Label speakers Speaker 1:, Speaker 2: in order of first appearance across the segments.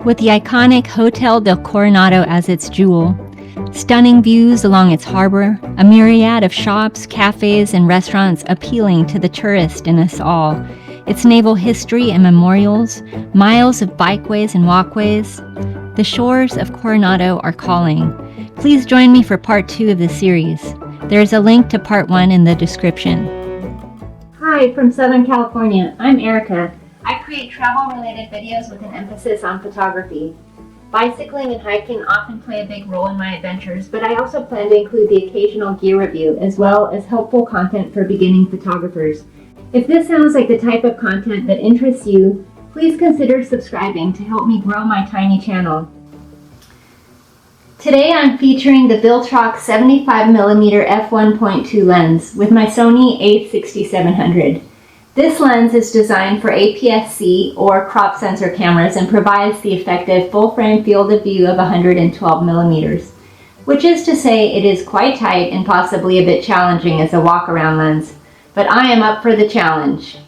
Speaker 1: with the iconic Hotel del Coronado as its jewel. Stunning views along its harbor, a myriad of shops, cafes, and restaurants appealing to the tourist in us all. Its naval history and memorials, miles of bikeways and walkways. The shores of Coronado are calling. Please join me for part 2 of the series. There is a link to part 1 in the description. Hi, from Southern California. I'm Erica. I create travel-related videos with an emphasis on photography. Bicycling and hiking often play a big role in my adventures, but I also plan to include the occasional gear review, as well as helpful content for beginning photographers. If this sounds like the type of content that interests you, please consider subscribing to help me grow my tiny channel. Today I'm featuring the Viltrox 75mm f1.2 lens with my Sony a6700. This lens is designed for APS-C or crop sensor cameras and provides the effective full-frame field of view of 112mm, which is to say it is quite tight and possibly a bit challenging as a walk-around lens, but I am up for the challenge.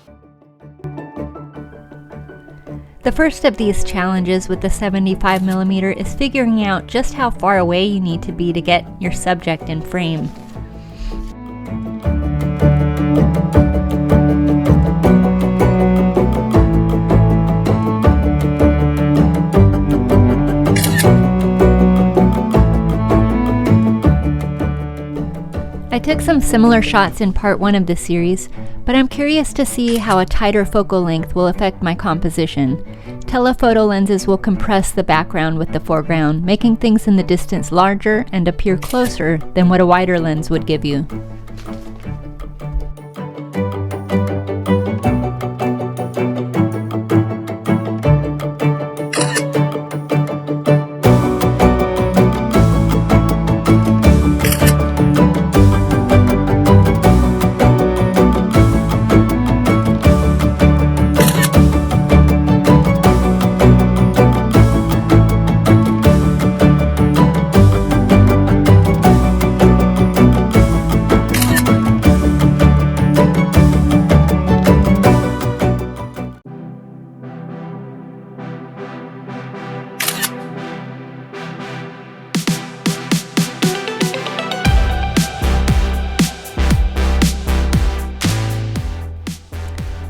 Speaker 1: The first of these challenges with the 75mm is figuring out just how far away you need to be to get your subject in frame. I took some similar shots in part 1 of the series, but I'm curious to see how a tighter focal length will affect my composition. Telephoto lenses will compress the background with the foreground, making things in the distance larger and appear closer than what a wider lens would give you.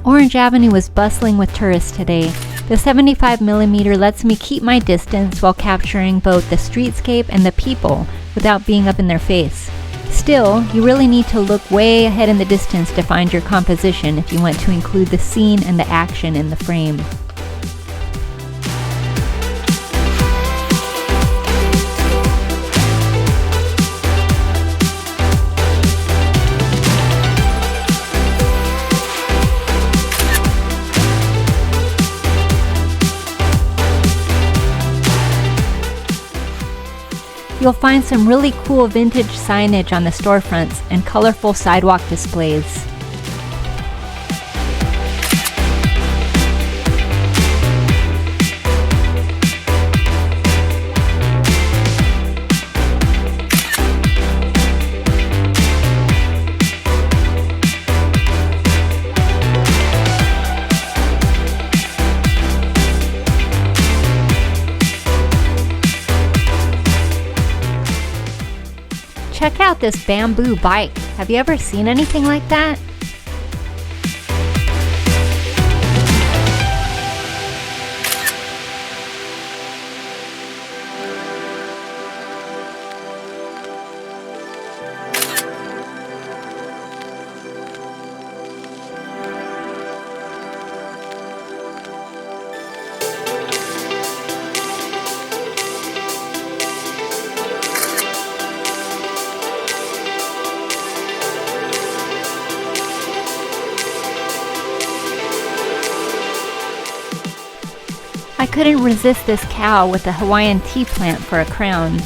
Speaker 1: Orange Avenue was bustling with tourists today. The 75mm lets me keep my distance while capturing both the streetscape and the people without being up in their face. Still, you really need to look way ahead in the distance to find your composition if you want to include the scene and the action in the frame. You'll find some really cool vintage signage on the storefronts and colorful sidewalk displays. Check out this bamboo bike. Have you ever seen anything like that? I couldn't resist this cow with a Hawaiian tea plant for a crown.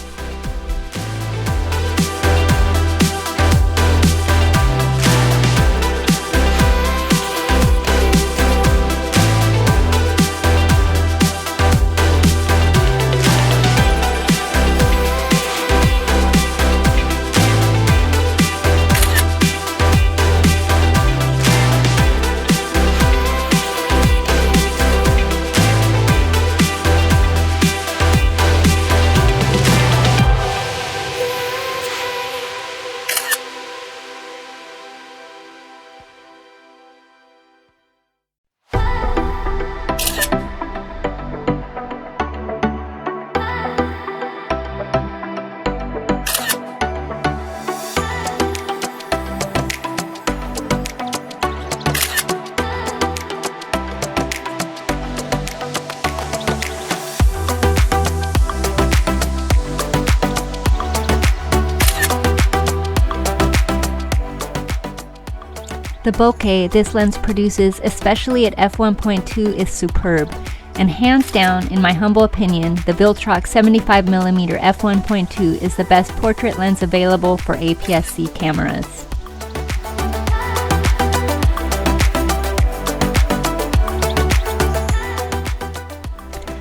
Speaker 1: The bokeh this lens produces, especially at f1.2, is superb, and hands down, in my humble opinion, the Viltrox 75mm f1.2 is the best portrait lens available for APS-C cameras.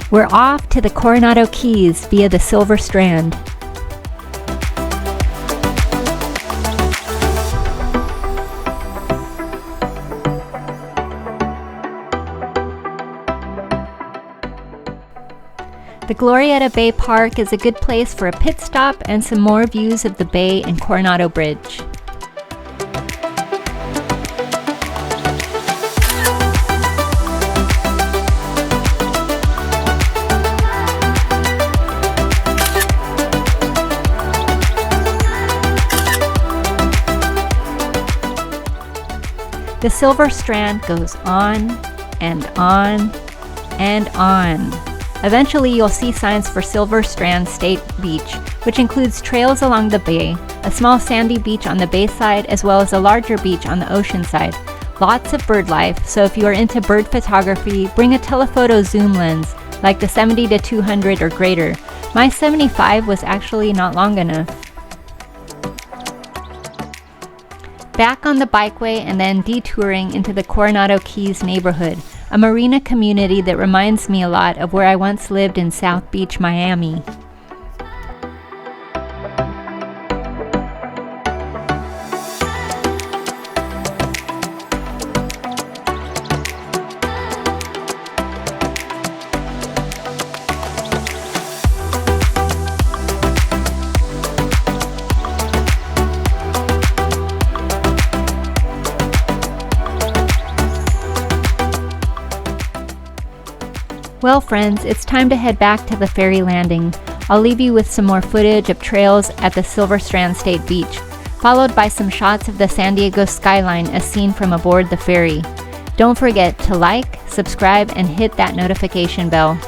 Speaker 1: We're off to the Coronado Keys via the Silver Strand. The Glorieta Bay Park is a good place for a pit stop and some more views of the bay and Coronado Bridge. The Silver Strand goes on and on and on. Eventually, you'll see signs for Silver Strand State Beach, which includes trails along the bay, a small sandy beach on the bay side, as well as a larger beach on the ocean side. Lots of bird life, so if you are into bird photography, bring a telephoto zoom lens, like the 70-200 or greater. My 75 was actually not long enough. Back on the bikeway and then detouring into the Coronado Keys neighborhood, a marina community that reminds me a lot of where I once lived in South Beach, Miami. Well friends, it's time to head back to the ferry landing. I'll leave you with some more footage of trails at the Silver Strand State Beach, followed by some shots of the San Diego skyline as seen from aboard the ferry. Don't forget to like, subscribe, and hit that notification bell.